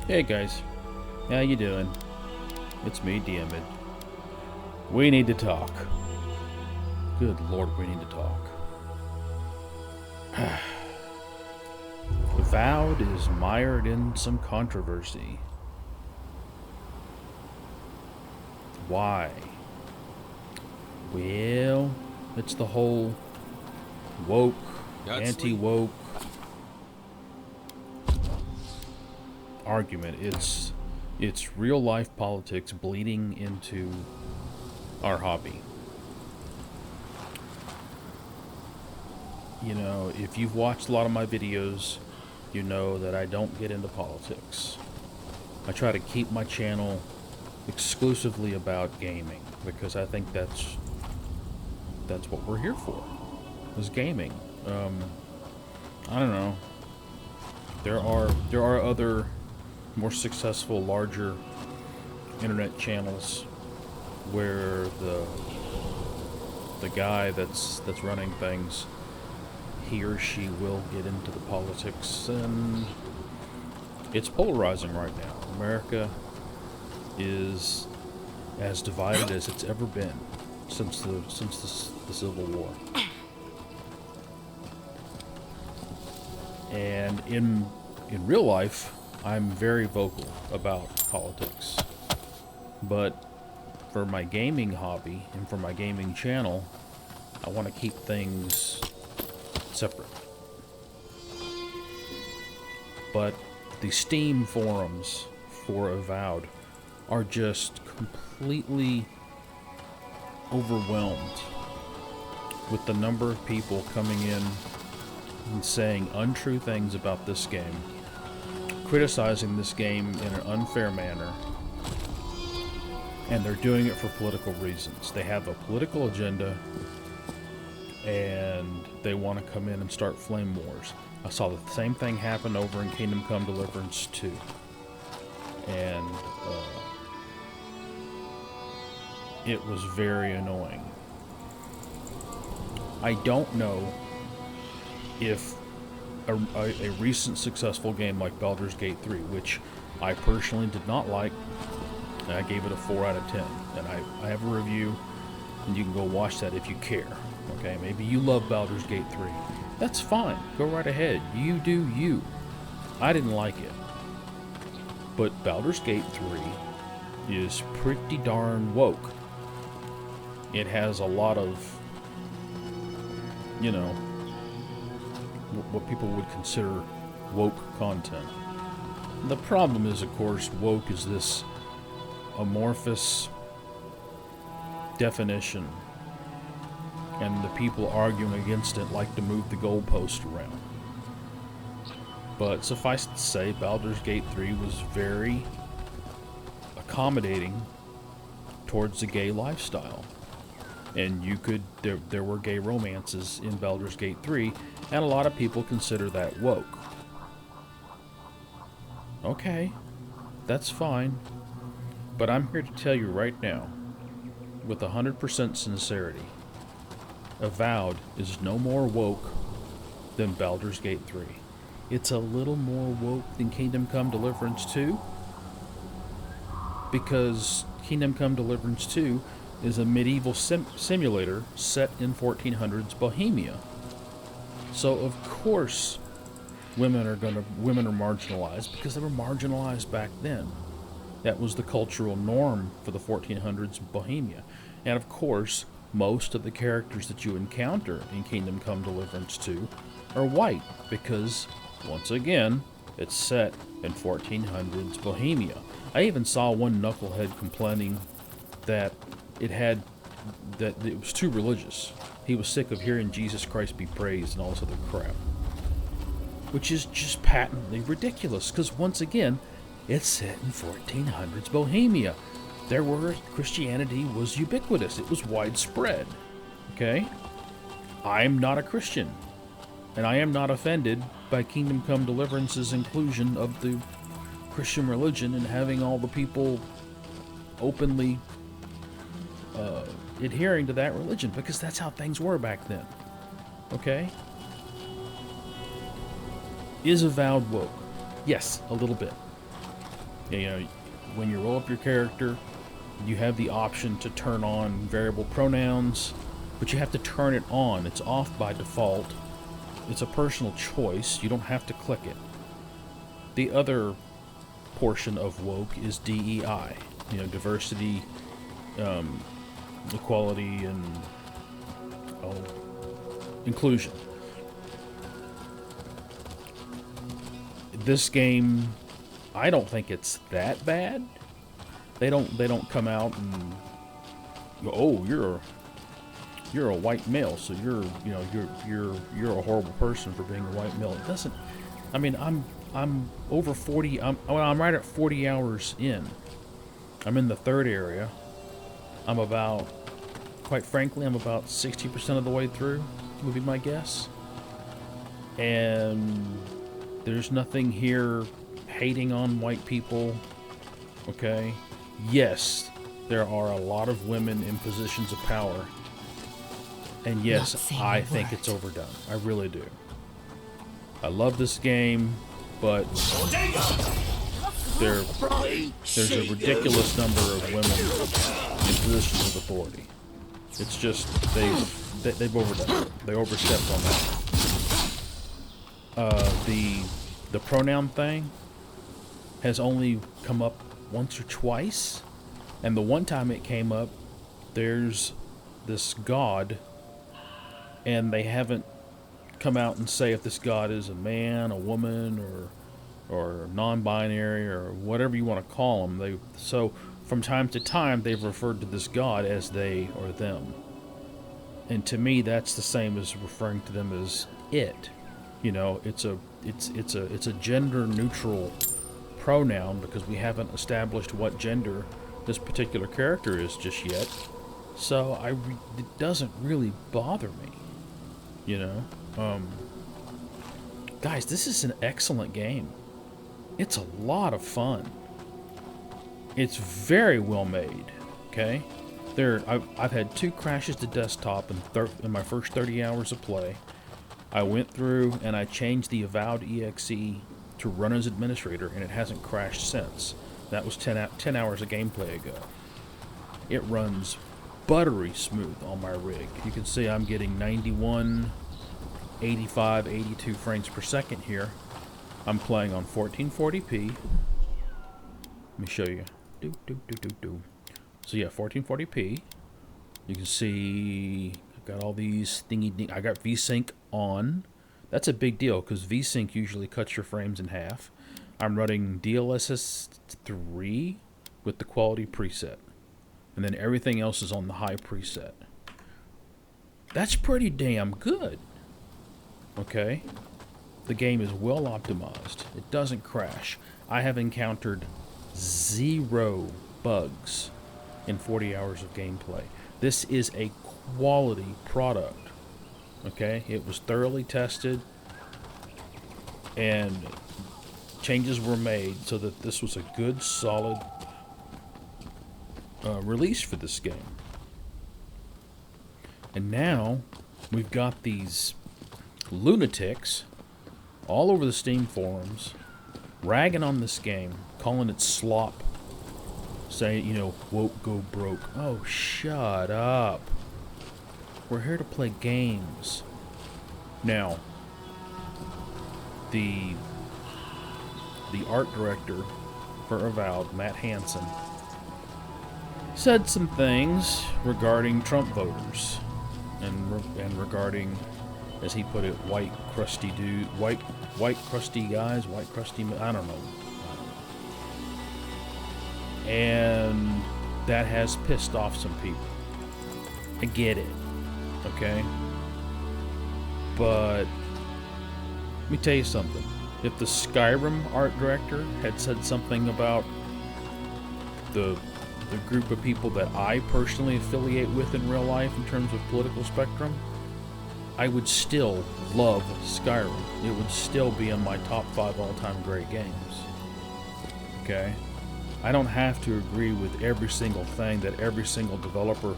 Hey guys, how you doing? It's me, Diamond. We need to talk. Good Lord, we need to talk. Avowed is mired in some controversy. Why? Well, it's the whole woke, anti-woke argument. It's real life politics bleeding into our hobby. You know, if you've watched a lot of my videos, you know that I don't get into politics. I try to keep my channel exclusively about gaming because I think that's what we're here for, is gaming. I don't know. There are other more successful, larger internet channels where the guy that's running things, he or she will get into the politics, and it's polarizing right now. America is as divided as it's ever been since the Civil War. And in real life, I'm very vocal about politics. But for my gaming hobby and for my gaming channel, I want to keep things separate. But the Steam forums for Avowed are just completely overwhelmed with the number of people coming in and saying untrue things about this game, criticizing this game in an unfair manner, and they're doing it for political reasons. They have a political agenda, and they want to come in and start flame wars. I saw the same thing happen over in Kingdom Come Deliverance 2. And it was very annoying. I don't know if a recent successful game like Baldur's Gate 3, which I personally did not like, and I gave it a 4 out of 10, and I have a review, and you can go watch that if you care. Okay, maybe you love Baldur's Gate 3. That's fine. Go right ahead. You do you. I didn't like it. But Baldur's Gate 3 is pretty darn woke. It has a lot of, you know, what people would consider woke content. The problem is, of course, woke is this amorphous definition, and the people arguing against it like to move the goalpost around. But suffice it to say, Baldur's Gate 3 was very accommodating towards the gay lifestyle. And there were gay romances in Baldur's Gate 3, and a lot of people consider that woke. Okay, that's fine. But I'm here to tell you right now, with 100% sincerity, Avowed is no more woke than Baldur's Gate 3. It's a little more woke than Kingdom Come Deliverance 2, because Kingdom Come Deliverance 2 is a medieval simulator set in 1400s Bohemia. So of course women are marginalized, because they were marginalized back then. That was the cultural norm for the 1400s Bohemia. And of course, most of the characters that you encounter in Kingdom Come Deliverance 2 are white, because once again, it's set in 1400s Bohemia. I even saw one knucklehead complaining that it was too religious. He was sick of hearing Jesus Christ be praised and all this other crap. Which is just patently ridiculous, because once again, it's set in 1400s Bohemia. Christianity was ubiquitous. It was widespread. Okay? I'm not a Christian, and I am not offended by Kingdom Come Deliverance's inclusion of the Christian religion and having all the people openly adhering to that religion, because that's how things were back then. Okay? Is Avowed woke? Yes, a little bit. You know, when you roll up your character, you have the option to turn on variable pronouns, but you have to turn it on. It's off by default. It's a personal choice. You don't have to click it. The other portion of woke is DEI, you know, diversity, equality, and inclusion. This game, I don't think it's that bad. They don't come out and go, oh, you're a white male, so you're a horrible person for being a white male. It doesn't. I mean, I'm over 40. I'm right at 40 hours in. I'm in the third area. I'm about, quite frankly, I'm about 60% of the way through, would be my guess. And there's nothing here hating on white people. Okay. Yes, there are a lot of women in positions of power. And yes, I think it's overdone. I really do. I love this game, but there's a ridiculous number of women in positions of authority. It's just they've overdone it. They overstepped on that. The pronoun thing has only come up once or twice, and the one time it came up, there's this god, and they haven't come out and say if this god is a man, a woman, or non-binary, or whatever you want to call them. So from time to time they've referred to this god as they or them, and to me that's the same as referring to them as it. You know, it's a gender neutral pronoun because we haven't established what gender this particular character is just yet. So it doesn't really bother me, you know. Guys, this is an excellent game. It's a lot of fun. It's very well made. Okay, I've had 2 crashes to desktop in my first 30 hours of play. I went through and I changed the Avowed EXE to run as administrator, and it hasn't crashed since. That was 10 hours of gameplay ago. It runs buttery smooth on my rig. You can see I'm getting 91, 85, 82 frames per second here. I'm playing on 1440p. Let me show you. So yeah, 1440p. You can see I've got all these thingy. I got VSync on. That's a big deal because VSync usually cuts your frames in half. I'm running DLSS 3 with the quality preset, and then everything else is on the high preset. That's pretty damn good. Okay, the game is well optimized. It doesn't crash. I have encountered 0 bugs in 40 hours of gameplay. This is a quality product. Okay, it was thoroughly tested, and changes were made so that this was a good, solid release for this game. And now we've got these lunatics all over the Steam forums ragging on this game, calling it slop, saying, you know, woke go broke. Oh, shut up. We're here to play games. Now, the art director for Avowed, Matt Hansen, said some things regarding Trump voters and regarding, as he put it, white crusty guys, white crusty, I don't know. And that has pissed off some people. I get it. Okay? But let me tell you something. If the Skyrim art director had said something about the group of people that I personally affiliate with in real life in terms of political spectrum, I would still love Skyrim. It would still be in my top 5 all-time great games. Okay? I don't have to agree with every single thing that every single developer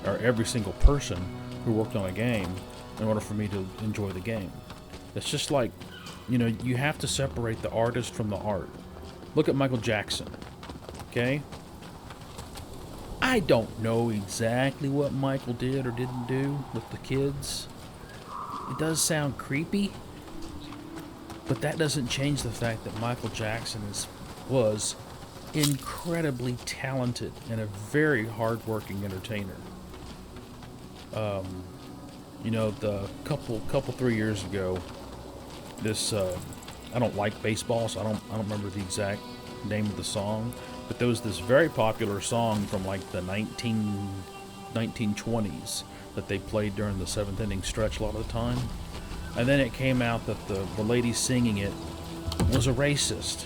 or every single person who worked on a game in order for me to enjoy the game. It's just like, you know, you have to separate the artist from the art. Look at Michael Jackson. Okay? I don't know exactly what Michael did or didn't do with the kids. It does sound creepy, but that doesn't change the fact that Michael Jackson was incredibly talented and a very hard-working entertainer. You know, the couple 3 years ago, this I don't like baseball, so I don't remember the exact name of the song, but there was this very popular song from like the 1920s that they played during the seventh inning stretch a lot of the time. And then it came out that the lady singing it was a racist.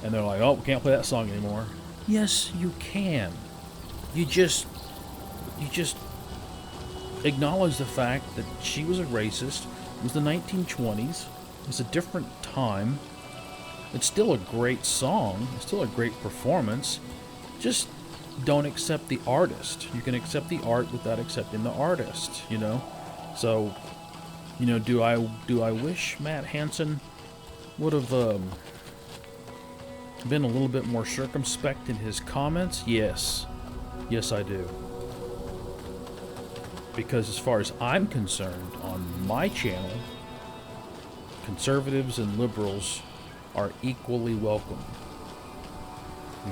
And they're like, oh, we can't play that song anymore. Yes, you can. You just acknowledge the fact that she was a racist. It was the 1920s. It was a different time. It's still a great song. It's still a great performance. Just don't accept the artist. You can accept the art without accepting the artist, you know? So, you know, do I wish Matt Hansen would have been a little bit more circumspect in his comments? Yes. Yes, I do. Because as far as I'm concerned, on my channel, conservatives and liberals are equally welcome.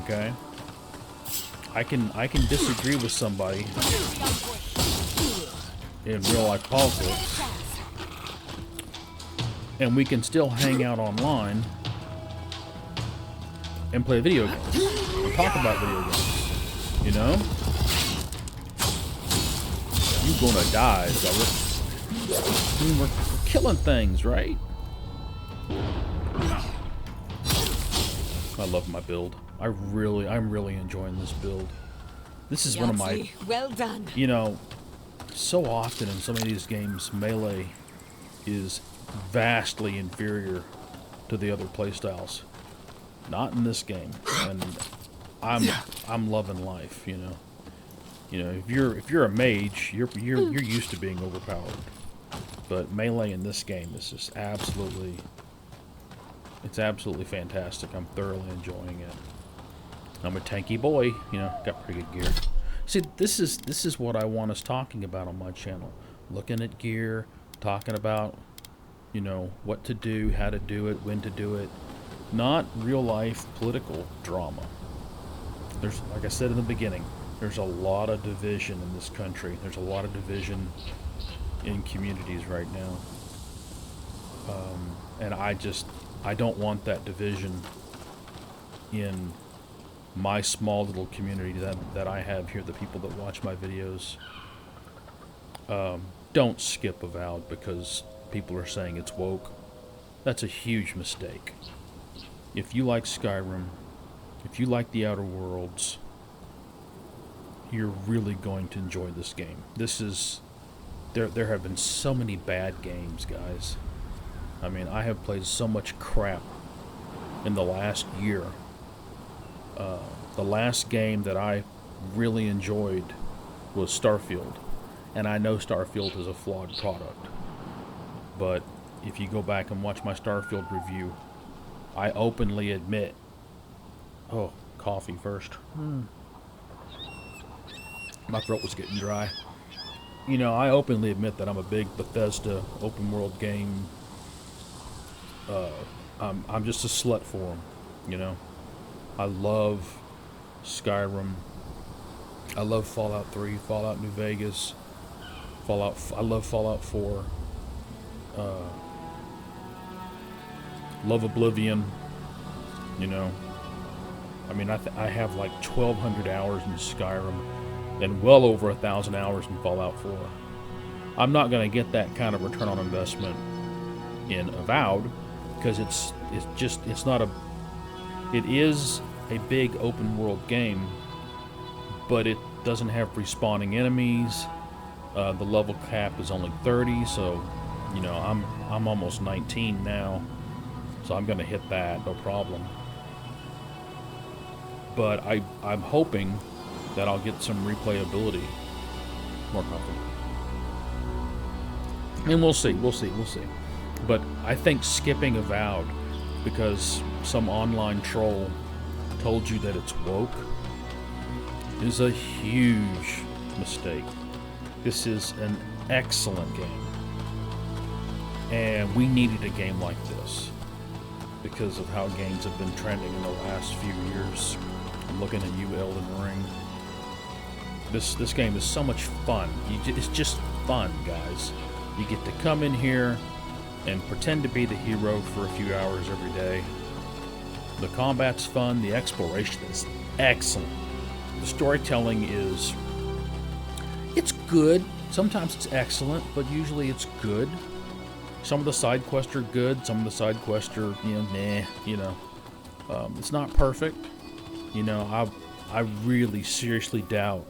Okay? I can disagree with somebody in real life politics, and we can still hang out online and play video games and talk about video games. You know? You gonna die, brother. I mean, we're killing things, right? I love my build. I'm really enjoying this build. This is one of my... Well done. You know, so often in some of these games, melee is vastly inferior to the other playstyles. Not in this game, and I'm loving life. You know, if you're a mage, you're used to being overpowered, but melee in this game is just absolutely fantastic. I'm thoroughly enjoying it. I'm a tanky boy, you know, got pretty good gear. See, this is what I want us talking about on my channel. Looking at gear, talking about, you know, what to do, how to do it, when to do it. Not real life political drama. There's, like I said in the beginning, there's a lot of division in this country. There's a lot of division in communities right now. And I don't want that division in my small little community that I have here, the people that watch my videos. Don't skip Avowed because people are saying it's woke. That's a huge mistake. If you like Skyrim, if you like the Outer Worlds, you're really going to enjoy this game. This is... There have been so many bad games, guys. I mean, I have played so much crap in the last year. The last game that I really enjoyed was Starfield. And I know Starfield is a flawed product. But if you go back and watch my Starfield review, I openly admit... Oh, coffee first. My throat was getting dry. You know, I openly admit that I'm a big Bethesda open world game. I'm just a slut for them, you know. I love Skyrim. I love Fallout 3, Fallout New Vegas, I love Fallout 4. Love Oblivion, you know. I mean, I have like 1,200 hours in Skyrim and well over 1,000 hours in Fallout 4. I'm not going to get that kind of return on investment in Avowed because it is a big open world game, but it doesn't have respawning enemies. The level cap is only 30, so you know I'm almost 19 now, so I'm going to hit that no problem. But I'm hoping that I'll get some replayability more comfortable. And we'll see. But I think skipping Avowed because some online troll told you that it's woke is a huge mistake. This is an excellent game. And we needed a game like this because of how games have been trending in the last few years. I'm looking at you, Elden Ring. This game is so much fun. It's just fun, guys. You get to come in here and pretend to be the hero for a few hours every day. The combat's fun. The exploration is excellent. The storytelling is... it's good. Sometimes it's excellent, but usually it's good. Some of the side quests are good. Some of the side quests are, it's not perfect. I really seriously doubt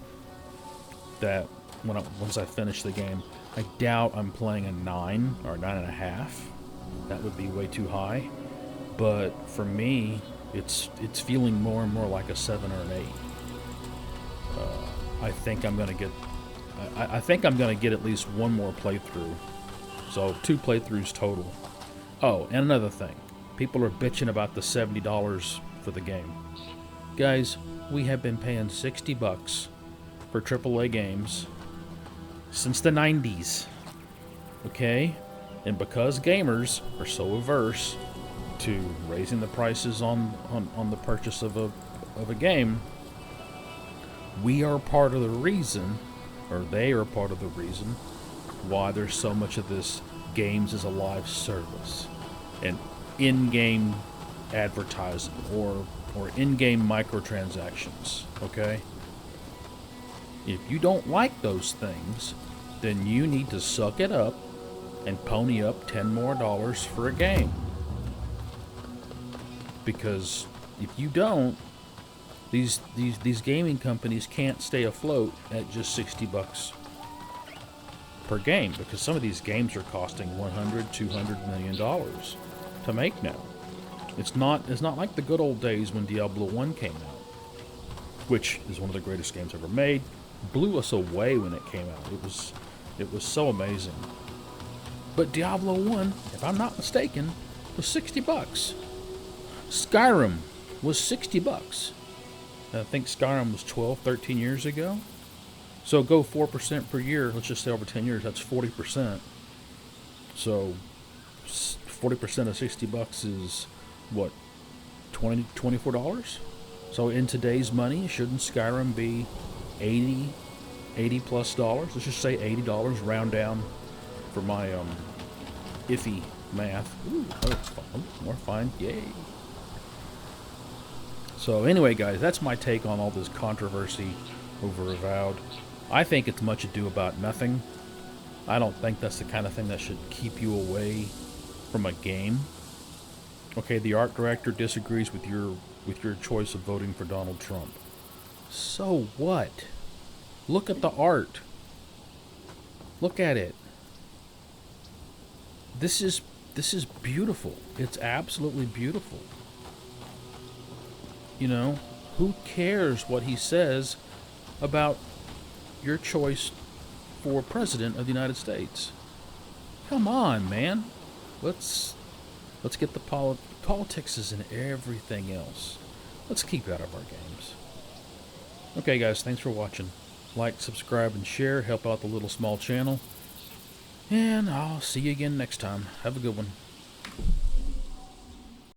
that once I finish the game, I doubt I'm playing a 9 or 9.5. That would be way too high. But for me, it's feeling more and more like a 7 or an 8. I think I'm gonna get at least one more playthrough. So 2 playthroughs total. Oh, and another thing. People are bitching about the $70 for the game. Guys, we have been paying $60 for AAA games since the 90s. Okay? And because gamers are so averse to raising the prices on the purchase of a game, we are part of the reason, or they are part of the reason, why there's so much of this games as a live service and in-game advertising or in-game microtransactions. Okay? If you don't like those things, then you need to suck it up and pony up $10 more for a game. Because if you don't, these gaming companies can't stay afloat at just $60 per game, because some of these games are costing $100-200 million to make now. It's not like the good old days when Diablo 1 came out, which is one of the greatest games ever made. Blew us away when it came out. It was so amazing. But Diablo 1, if I'm not mistaken, was $60. Skyrim was $60. I think Skyrim was 12-13 years ago. So go 4% per year. Let's just say over 10 years, that's 40%. So 40% of $60 is what, $24? So in today's money, shouldn't Skyrim be $80 plus dollars? Let's just say $80, round down for my iffy math. Ooh, that's fun. More fun. Yay. So anyway, guys, that's my take on all this controversy over Avowed. I think it's much ado about nothing. I don't think that's the kind of thing that should keep you away from a game. Okay, the art director disagrees with your choice of voting for Donald Trump. So what? Look at the art. Look at it. This is beautiful. It's absolutely beautiful. Who cares what he says about your choice for president of the United States? Come on, man. Let's get the politics and everything else. Let's keep out of our games. Okay, guys, thanks for watching. Like, subscribe, and share. Help out the little small channel. And I'll see you again next time. Have a good one.